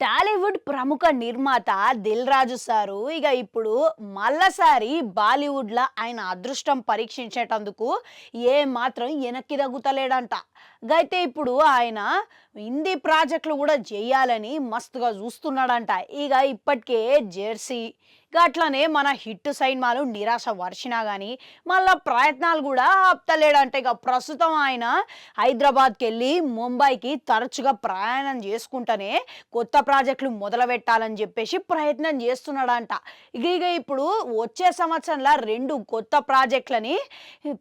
టాలీవుడ్ ప్రముఖ నిర్మాత దిల్ రాజు సారు ఇక ఇప్పుడు మళ్ళసారి బాలీవుడ్లో ఆయన అదృష్టం పరీక్షించేటందుకు ఏ మాత్రం వెనక్కి తగ్గుతలేడంట. అయితే ఇప్పుడు ఆయన హిందీ ప్రాజెక్టులు కూడా చేయాలని మస్తుగా చూస్తున్నాడంట. ఇక ఇప్పటికే జెర్సీ అట్లనే మన హిట్ సినిమాలు నిరాశ వర్షినా కానీ మళ్ళా ప్రయత్నాలు కూడా ఆపుతలేడంట. ఇక ప్రస్తుతం ఆయన హైదరాబాద్కి వెళ్ళి ముంబైకి తరచుగా ప్రయాణం చేసుకుంటూనే కొత్త ప్రాజెక్టులు మొదలు పెట్టాలని చెప్పేసి ప్రయత్నం చేస్తున్నాడంట. ఇక ఇప్పుడు వచ్చే సంవత్సరంలో 2 కొత్త ప్రాజెక్టులని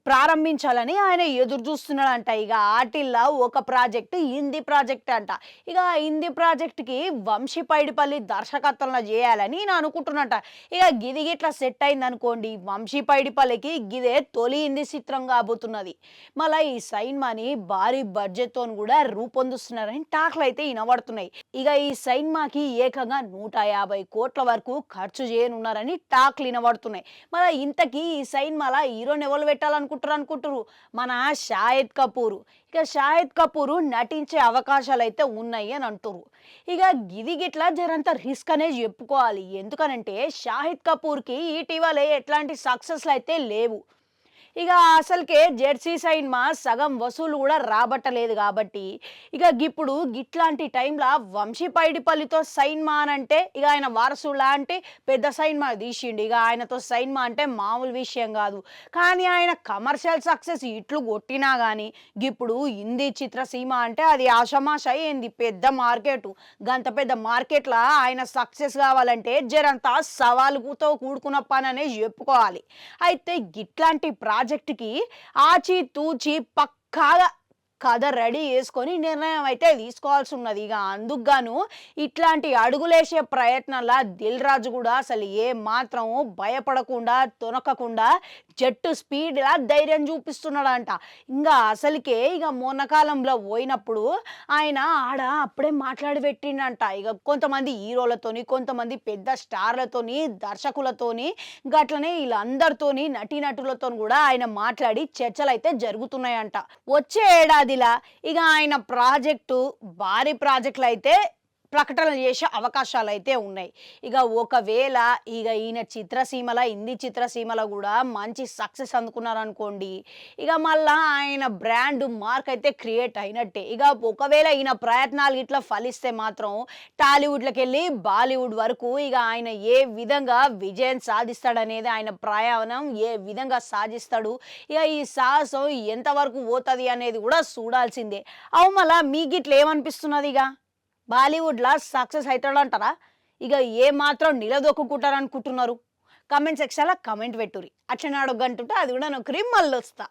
ప్రారంభించాలని ఆయన ఎదురు చూస్తున్నాడంట. ఇక ఆటిల్లో ఒక ప్రాజెక్టు హిందీ ప్రాజెక్ట్ అంట. ఇక హిందీ ప్రాజెక్టుకి వంశీ పైడిపల్లి దర్శకత్వంలో చేయాలని నేను అనుకుంటున్నట. ఇక గిది గిట్లా సెట్ అయింది అనుకోండి, వంశీ పైడిపల్లికి గిదే తొలి హిందీ చిత్రం కాబోతున్నది. మళ్ళీ ఈ సినిమాని భారీ బడ్జెట్తో కూడా రూపొందిస్తున్నారని టాక్లు అయితే వినబడుతున్నాయి. ఇక ఈ సినిమాకి ఏకంగా 150 కోట్ల వరకు ఖర్చు చేయనున్నారని టాక్లు వినబడుతున్నాయి. మరి ఇంతకీ ఈ సినిమాలో హీరోని ఎవరు పెట్టాలనుకుంటారు మన షాహిద్ కపూర్. ఇక షాహిద్ కపూర్ నటించే అవకాశాలు అయితే ఉన్నాయి అని అంటారు. ఇక గిది గిట్లా జరంత రిస్క్ అనేది చెప్పుకోవాలి. ఎందుకనంటే షాహిద్ కపూర్కి ఇటీవలే ఎట్లాంటి సక్సెస్లు అయితే లేవు. ఇక అసలుకే జెర్సీ సినిమా సగం వసూలు కూడా రాబట్టలేదు కాబట్టి ఇక ఇప్పుడు గిట్లాంటి టైంలో వంశీ పైడిపల్లితో సినిమా అని అంటే ఇక ఆయన వారసులా అంటే పెద్ద సినిమా తీసిండు. ఇక ఆయనతో సినిమా అంటే మామూలు విషయం కాదు. కానీ ఆయన కమర్షియల్ సక్సెస్ ఇట్లు కొట్టినా కానీ ఇప్పుడు హిందీ చిత్రసీమ అంటే అది ఆషమాష అయింది. పెద్ద మార్కెట్, గంత పెద్ద మార్కెట్లో ఆయన సక్సెస్ కావాలంటే జరంతా సవాలుతో కూడుకున్న పని అనేది చెప్పుకోవాలి. అయితే గిట్లాంటి ప్రాజెక్టుకి ఆచి తూచి పక్కాగా కథ రెడీ చేసుకొని నిర్ణయం అయితే తీసుకోవాల్సి ఉన్నది. ఇక అందుకుగాను ఇట్లాంటి అడుగులేసే ప్రయత్నంలో దిల్ రాజు కూడా అసలు ఏ మాత్రం భయపడకుండా తొనకకుండా జట్టు స్పీడ్లా ధైర్యం చూపిస్తున్నాడంట. ఇంకా అసలుకే ఇక మొన్నకాలంలో పోయినప్పుడు ఆయన ఆడ అప్పుడే మాట్లాడి పెట్టిండంట. ఇక కొంతమంది హీరోలతోని, కొంతమంది పెద్ద స్టార్లతోని, దర్శకులతోని, గట్లనే వీళ్ళందరితోని నటీనటులతో కూడా ఆయన మాట్లాడి చర్చలు అయితే జరుగుతున్నాయంట. వచ్చే ఏడాదిలా ఇక ఆయన ప్రాజెక్టు భారీ ప్రాజెక్టులు అయితే ప్రకటన చేసే అవకాశాలు అయితే ఉన్నాయి. ఇక ఒకవేళ ఇక ఈయన చిత్రసీమల హిందీ చిత్రసీమలో కూడా మంచి సక్సెస్ అందుకున్నారనుకోండి, ఇక మళ్ళా ఆయన బ్రాండ్ మార్క్ అయితే క్రియేట్ అయినట్టే. ఇక ఒకవేళ ఈయన ప్రయత్నాలు ఇట్లా ఫలిస్తే మాత్రం టాలీవుడ్లోకి వెళ్ళి బాలీవుడ్ వరకు ఇక ఆయన ఏ విధంగా విజయం సాధిస్తాడనేది, ఆయన ప్రయాణం ఏ విధంగా సాధిస్తాడు, ఇక ఈ సాహసం ఎంతవరకు పోతుంది అనేది కూడా చూడాల్సిందే. అవు మళ్ళా మీకు ఇట్లా ఏమనిపిస్తున్నది? ఇక బాలీవుడ్లో సక్సెస్ అవుతాడంటారా? ఇక ఏ మాత్రం నిలదొక్కుంటారు అనుకుంటున్నారు? కామెంట్ సెక్షన్లో కామెంట్ పెట్టుర్రి. అట్లనే అడగంటుంటే అది కూడా నాకు మళ్ళీ వస్తా.